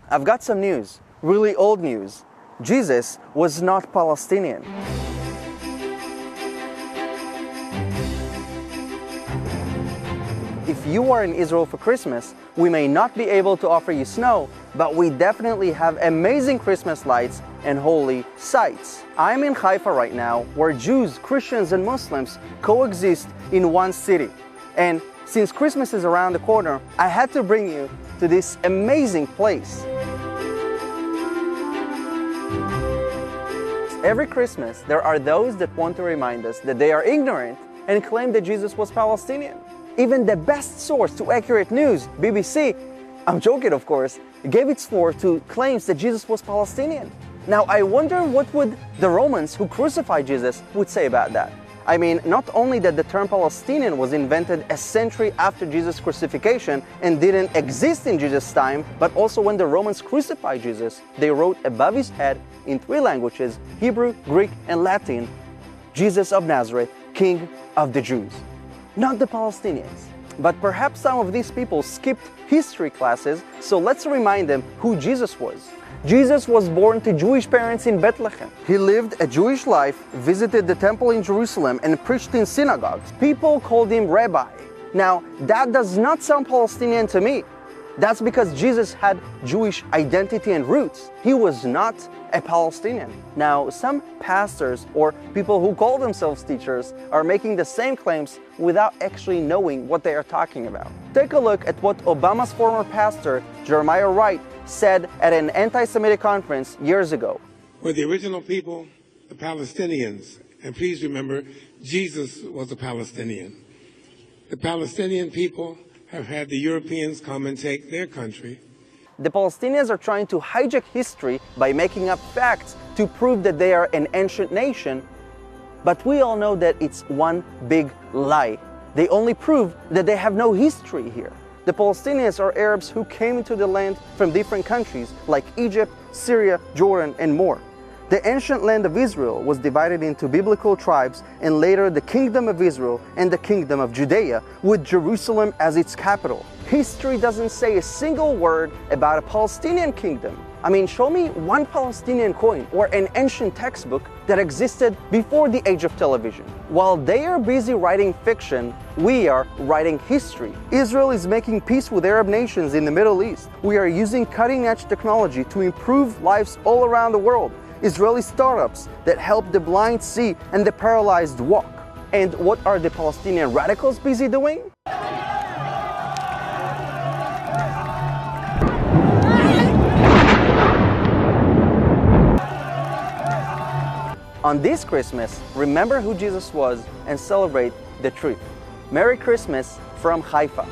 I've got some news, really old news. Jesus was not Palestinian. If you are in Israel for Christmas, we may not be able to offer you snow, but we definitely have amazing Christmas lights and holy sites. I'm in Haifa right now, where Jews, Christians, and Muslims coexist in one city. And since Christmas is around the corner, I had to bring you to this amazing place. Every Christmas, there are those that want to remind us that they are ignorant and claim that Jesus was Palestinian. Even the best source to accurate news, BBC, I'm joking of course, gave its floor to claims that Jesus was Palestinian. Now I wonder what would the Romans who crucified Jesus would say about that. I mean, not only that the term Palestinian was invented a century after Jesus' crucifixion and didn't exist in Jesus' time, but also when the Romans crucified Jesus, they wrote above his head in 3 languages, Hebrew, Greek, and Latin, Jesus of Nazareth, King of the Jews. Not the Palestinians. But perhaps some of these people skipped history classes, so let's remind them who Jesus was. Jesus was born to Jewish parents in Bethlehem. He lived a Jewish life, visited the temple in Jerusalem, and preached in synagogues. People called him Rabbi. Now, that does not sound Palestinian to me. That's because Jesus had Jewish identity and roots. He was not a Palestinian. Now, some pastors or people who call themselves teachers are making the same claims without actually knowing what they are talking about. Take a look at what Obama's former pastor, Jeremiah Wright, said at an anti-Semitic conference years ago. We're the original people, the Palestinians. And please remember, Jesus was a Palestinian. The Palestinian people have had the Europeans come and take their country. The Palestinians are trying to hijack history by making up facts to prove that they are an ancient nation, but we all know that it's one big lie. They only prove that they have no history here. The Palestinians are Arabs who came into the land from different countries like Egypt, Syria, Jordan, and more. The ancient land of Israel was divided into biblical tribes, and later the Kingdom of Israel and the Kingdom of Judea, with Jerusalem as its capital. History doesn't say a single word about a Palestinian kingdom. I mean, show me one Palestinian coin or an ancient textbook that existed before the age of television. While they are busy writing fiction, we are writing history. Israel is making peace with Arab nations in the Middle East. We are using cutting-edge technology to improve lives all around the world. Israeli startups that help the blind see and the paralyzed walk. And what are the Palestinian radicals busy doing? On this Christmas, remember who Jesus was and celebrate the truth. Merry Christmas from Haifa.